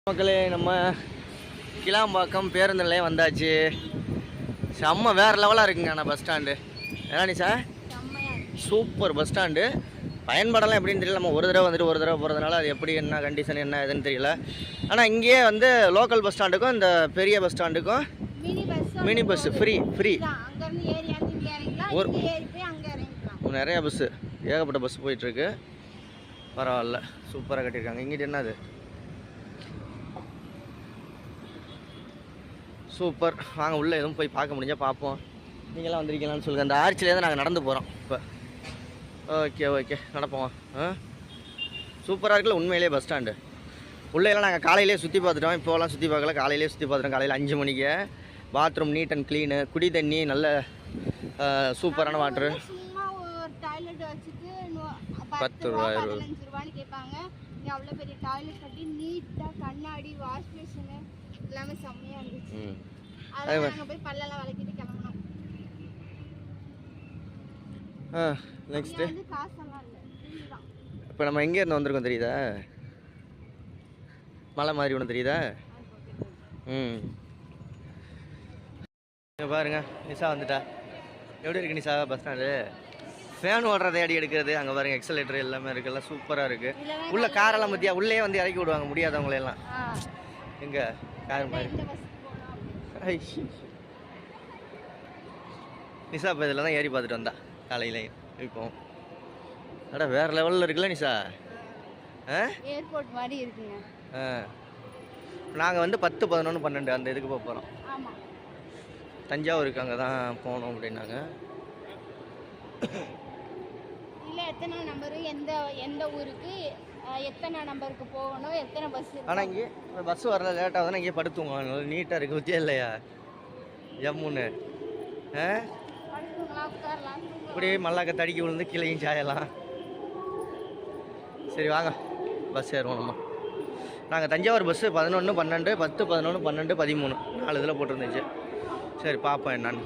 மக்களே, நம்ம கிளாம்பாக்கம் பேருந்து நிலையம் வந்தாச்சு. செம்ம வேறு லெவலாக இருக்குங்க. ஆனால் பஸ் ஸ்டாண்டு ஏன்னா சார் சூப்பர் பஸ் ஸ்டாண்டு. பயன்பாடெல்லாம் எப்படின்னு தெரியல. நம்ம ஒரு தடவை வந்துட்டு ஒரு தடவை போகிறதுனால அது எப்படி என்ன கண்டிஷன் என்ன எதுன்னு தெரியல. ஆனால் இங்கேயே வந்து லோக்கல் பஸ் ஸ்டாண்டுக்கும் இந்த பெரிய பஸ் ஸ்டாண்டுக்கும் மினி பஸ்ஸு ஃப்ரீ ஒரு நிறையா பஸ்ஸு ஏகப்பட்ட பஸ் போயிட்டுருக்கு. பரவாயில்ல, சூப்பராக கட்டியிருக்காங்க. இங்கிட்ட என்னது சூப்பர். வாங்க உள்ளே எதுவும் போய் பார்க்க முடிஞ்சால் பார்ப்போம். நீங்களாம் வந்திருக்கீங்களான்னு சொல்லுங்கள். அந்த ஆர்ச்சிலேருந்து நாங்கள் நடந்து போகிறோம் இப்போ. ஓகே நடப்போம். சூப்பராக இருக்குல்ல உண்மையிலே பஸ் ஸ்டாண்டு. உள்ளேலாம் நாங்கள் காலையிலே சுற்றி பார்த்துட்டோம். இப்போலாம் சுற்றி பார்க்கல, காலையிலே சுற்றி பார்த்துட்டோம். காலையில் 5 மணிக்கு பாத்ரூம் நீட் அண்ட் க்ளீனு, குடி தண்ணி நல்ல சூப்பரான வாட்ரு. 10 ரூபான்னு கேட்பாங்க. அவ்வளோ பெரிய டாய்லெட் கட்டி நீட்டாக கண்ணாடி வாஷ் பேஷனு எல்லாமே செம்மையாக இருந்துச்சு. அதனால நாங்கள் போய் பல்லெல்லாம் விளக்கிட்டு கிளம்பணும். நெக்ஸ்ட்டு காசெல்லாம் இல்லை, தான். இப்போ நம்ம எங்கேருந்து வந்திருக்கோம் தெரியுதா? மலை மாதிரி ஒன்று தெரியுதா? பாருங்க, நிஷா வந்துட்டா. எப்படி இருக்கு நிஷா பஸ் ஸ்டாண்டு? ஃபேன் ஓடுறதை அடி எடுக்கிறது அங்கே பாருங்க, எக்ஸலேட்டர் எல்லாமே இருக்குல்ல, சூப்பராக இருக்குது. உள்ள காரெல்லாம் பற்றியா உள்ளே வந்து இறக்கி விடுவாங்க முடியாதவங்களெல்லாம். எங்கே கார் மாதிரி நிஷா இப்போ இதில் தான் ஏறி பார்த்துட்டு வந்தா காலையில். இப்போ அடா வேறு லெவலில் இருக்குல்ல நிஷா. ஏர்போர்ட் மாதிரி இருக்குங்க. நாங்கள் வந்து 10, 11, 12 அந்த இதுக்கு போக போகிறோம். தஞ்சாவூருக்கு அங்கே தான் போகணும் அப்படின்னாங்க. இல்லை எத்தனை நம்பரு, எந்த ஊருக்கு எத்தனை நம்பருக்கு போகணும், எத்தனை பஸ். ஆனால் இங்கே பஸ் வரல, லேட் ஆகுதுன்னா இங்கே படுத்துவோம். நல்லா நீட்டாக இருக்குது பற்றியா இல்லையா? ஜம்முன்னு இப்படி மல்லாக்க தடிக்கி விழுந்து கீழேயும் சாயலாம். சரி வாங்க பஸ் ஏறுவோம். நம்ம நாங்கள் தஞ்சாவூர் பஸ்ஸு 11, 12, 10, 11, 12, 13 4 இதில் போட்டிருந்துச்சு. சரி பார்ப்போம் என்னான்னு.